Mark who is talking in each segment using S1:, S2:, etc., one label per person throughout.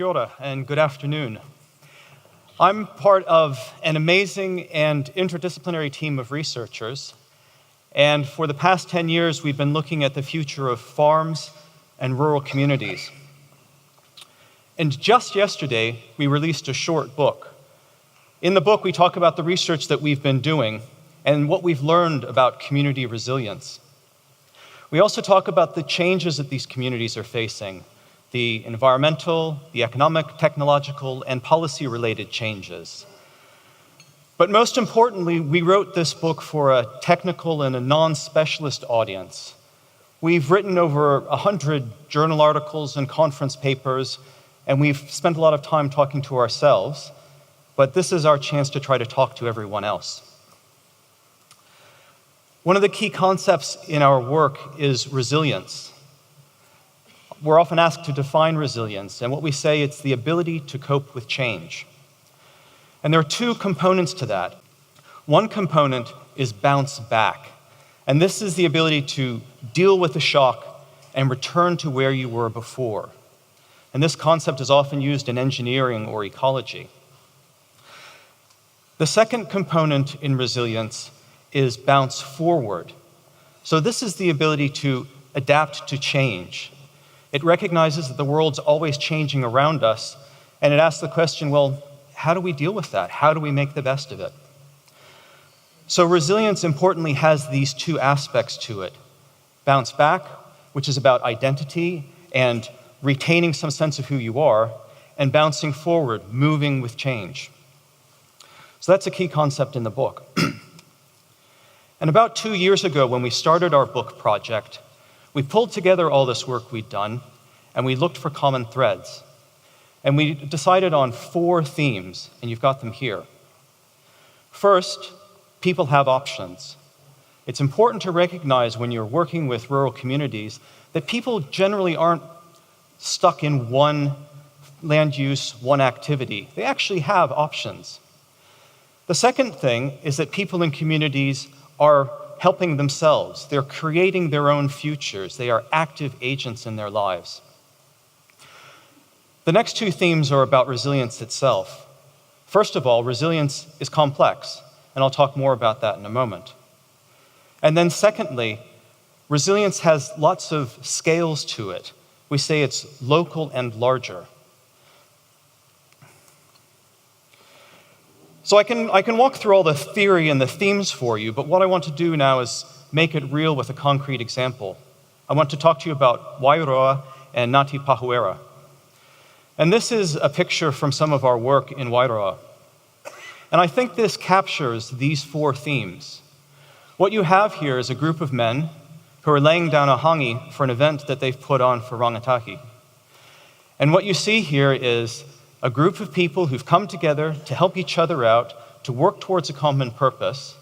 S1: Kia ora, and good afternoon. I'm part of an amazing and interdisciplinary team of researchers, and for the past 10 years, we've been looking at the future of farms and rural communities. And just yesterday, we released a short book. In the book, we talk about the research that we've been doing and what we've learned about community resilience. We also talk about the changes that these communities are facing, the environmental, the economic, technological, and policy-related changes. But most importantly, we wrote this book for a technical and a non-specialist audience. We've written over 100 journal articles and conference papers, and we've spent a lot of time talking to ourselves, but this is our chance to try to talk to everyone else. One of the key concepts in our work is resilience. We're often asked to define resilience, and what we say it's the ability to cope with change. And there are two components to that. One component is bounce back, and this is the ability to deal with the shock and return to where you were before. And this concept is often used in engineering or ecology. The second component in resilience is bounce forward. So this is the ability to adapt to change. It recognizes that the world's always changing around us, and it asks the question, well, how do we deal with that? How do we make the best of it? So resilience, importantly, has these two aspects to it. Bounce back, which is about identity and retaining some sense of who you are, and bouncing forward, moving with change. So that's a key concept in the book. And about 2 years ago, when we started our book project, we pulled together all this work we'd done, and we looked for common threads. And we decided on 4 themes, and you've got them here. First, people have options. It's important to recognize when you're working with rural communities that people generally aren't stuck in one land use, one activity. They actually have options. The second thing is that people in communities are helping themselves. They're creating their own futures. They are active agents in their lives. The next 2 themes are about resilience itself. First of all, resilience is complex, and I'll talk more about that in a moment. And then secondly, resilience has lots of scales to it. We say it's local and larger. So I can walk through all the theory and the themes for you, but what I want to do now is make it real with a concrete example. I want to talk to you about Wairoa and Ngāti Pahuera. And this is a picture from some of our work in Wairoa. And I think this captures these 4 themes. What you have here is a group of men who are laying down a hangi for an event that they've put on for rangatahi. And what you see here is a group of people who've come together to help each other out, to work towards a common purpose.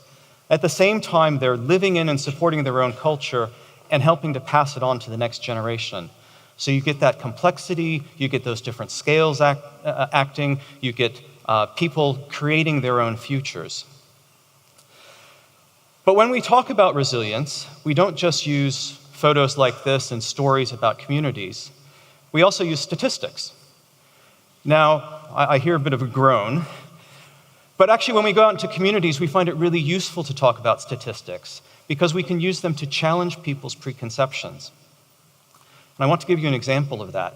S1: At the same time, they're living in and supporting their own culture and helping to pass it on to the next generation. So you get that complexity, you get those different scales acting, you get people creating their own futures. But when we talk about resilience, we don't just use photos like this and stories about communities. We also use statistics. Now, I hear a bit of a groan, but actually when we go out into communities, we find it really useful to talk about statistics because we can use them to challenge people's preconceptions. And I want to give you an example of that.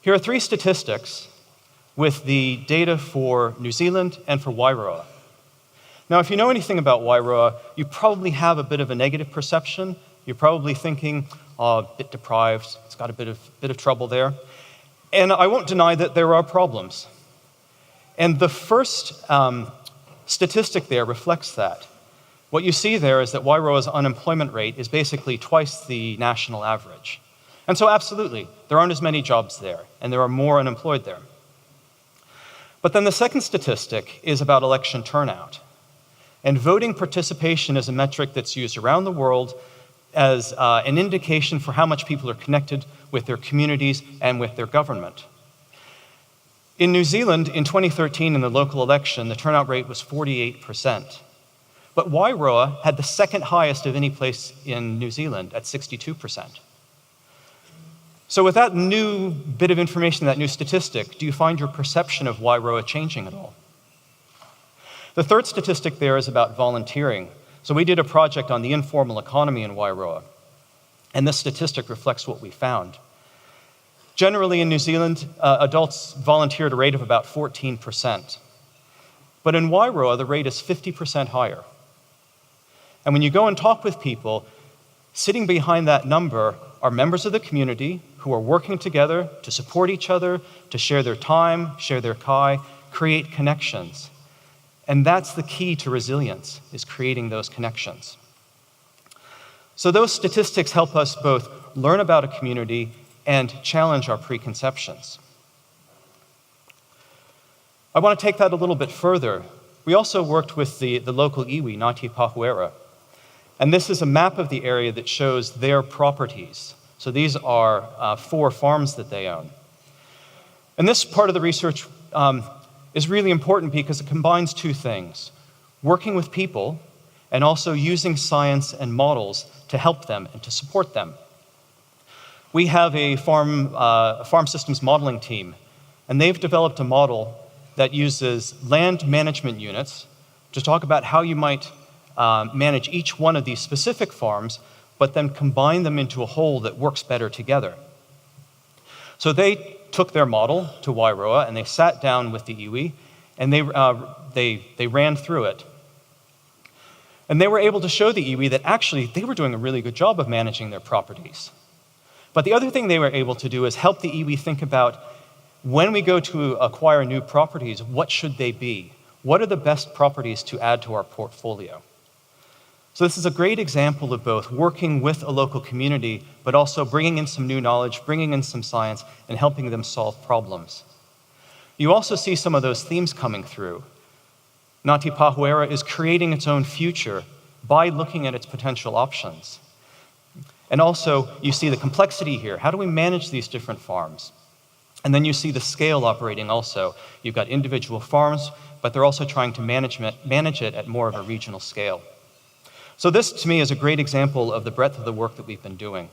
S1: Here are 3 statistics with the data for New Zealand and for Wairoa. Now, if you know anything about Wairoa, you probably have a bit of a negative perception. You're probably thinking, oh, a bit deprived, it's got a bit of trouble there. And I won't deny that there are problems. And the first statistic there reflects that. What you see there is that Wairoa's unemployment rate is basically twice the national average. And so absolutely, there aren't as many jobs there, and there are more unemployed there. But then the second statistic is about election turnout. And voting participation is a metric that's used around the world as an indication for how much people are connected with their communities and with their government. In New Zealand, in 2013, in the local election, the turnout rate was 48%. But Wairoa had the second highest of any place in New Zealand at 62%. So with that new bit of information, that new statistic, do you find your perception of Wairoa changing at all? The third statistic there is about volunteering. So we did a project on the informal economy in Wairoa, and this statistic reflects what we found. Generally in New Zealand, adults volunteer at a rate of about 14%. But in Wairoa, the rate is 50% higher. And when you go and talk with people, sitting behind that number are members of the community who are working together to support each other, to share their time, share their kai, create connections. And that's the key to resilience, is creating those connections. So those statistics help us both learn about a community and challenge our preconceptions. I want to take that a little bit further. We also worked with the local iwi, Ngāti Pahuera. And this is a map of the area that shows their properties. So these are 4 farms that they own. And this part of the research is really important because it combines 2 things: working with people and also using science and models to help them and to support them. We have a farm systems modeling team, and they've developed a model that uses land management units to talk about how you might manage each one of these specific farms, but then combine them into a whole that works better together. So they took their model to Wairoa, and they sat down with the iwi, and they ran through it. And they were able to show the iwi that actually they were doing a really good job of managing their properties. But the other thing they were able to do is help the iwi think about, when we go to acquire new properties, what should they be? What are the best properties to add to our portfolio? So this is a great example of both working with a local community, but also bringing in some new knowledge, bringing in some science, and helping them solve problems. You also see some of those themes coming through. Ngāti Pahuera is creating its own future by looking at its potential options. And also, you see the complexity here. How do we manage these different farms? And then you see the scale operating also. You've got individual farms, but they're also trying to manage it at more of a regional scale. So this, to me, is a great example of the breadth of the work that we've been doing.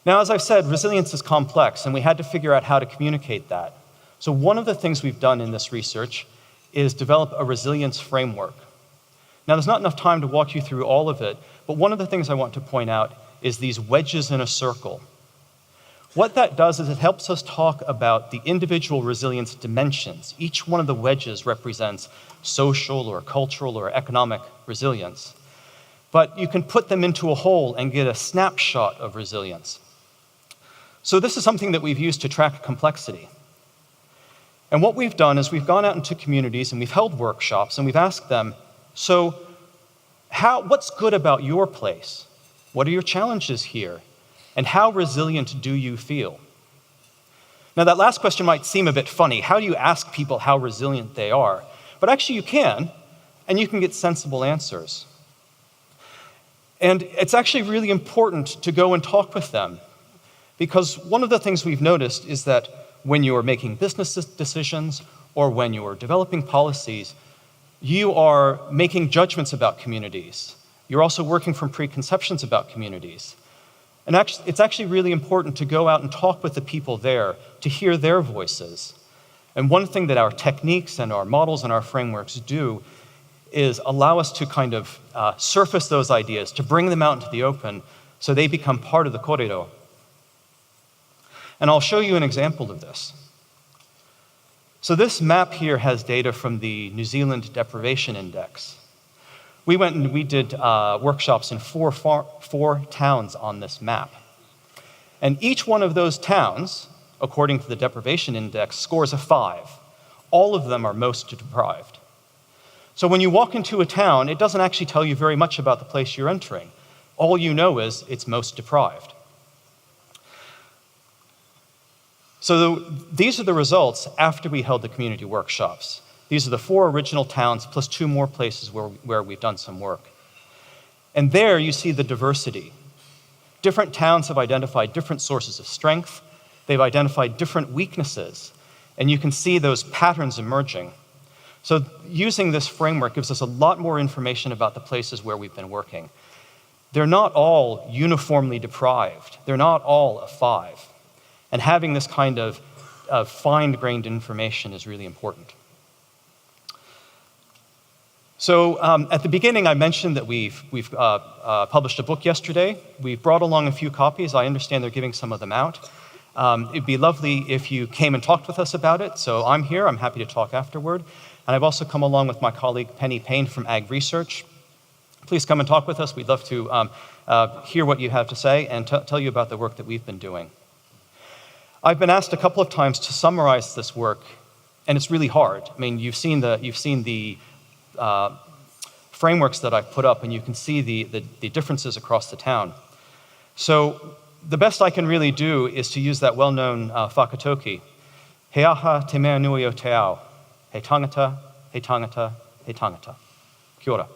S1: Now, as I've said, resilience is complex, and we had to figure out how to communicate that. So one of the things we've done in this research is develop a resilience framework. Now, there's not enough time to walk you through all of it, but one of the things I want to point out is these wedges in a circle. What that does is it helps us talk about the individual resilience dimensions. Each one of the wedges represents social or cultural or economic resilience. But you can put them into a whole and get a snapshot of resilience. So this is something that we've used to track complexity. And what we've done is we've gone out into communities and we've held workshops and we've asked them, so what's good about your place? What are your challenges here? And how resilient do you feel? Now, that last question might seem a bit funny. How do you ask people how resilient they are? But actually you can, and you can get sensible answers. And it's actually really important to go and talk with them, because one of the things we've noticed is that when you're making business decisions or when you're developing policies, you are making judgments about communities. You're also working from preconceptions about communities. And it's actually really important to go out and talk with the people there, to hear their voices. And one thing that our techniques and our models and our frameworks do is allow us to kind of surface those ideas, to bring them out into the open so they become part of the kōrero. And I'll show you an example of this. So this map here has data from the New Zealand Deprivation Index. We went and we did workshops in four towns on this map. And each one of those towns, according to the Deprivation Index, scores a 5. All of them are most deprived. So when you walk into a town, it doesn't actually tell you very much about the place you're entering. All you know is it's most deprived. So these are the results after we held the community workshops. These are the 4 original towns plus 2 more places where we've done some work. And there you see the diversity. Different towns have identified different sources of strength. They've identified different weaknesses. And you can see those patterns emerging. So using this framework gives us a lot more information about the places where we've been working. they're not all uniformly deprived. They're not all a 5. And having this kind of fine-grained information is really important. So at the beginning, I mentioned that we've published a book yesterday. We've brought along a few copies. I understand they're giving some of them out. It'd be lovely if you came and talked with us about it. So I'm here. I'm happy to talk afterward. And I've also come along with my colleague Penny Payne from Ag Research. Please come and talk with us. We'd love to hear what you have to say and tell you about the work that we've been doing. I've been asked a couple of times to summarize this work, and it's really hard. I mean, you've seen the frameworks that I've put up, and you can see the differences across the town. So the best I can really do is to use that well-known whakatoki. He aha te mea nui o te ao. He tangata, he tangata, he tangata. Kia ora.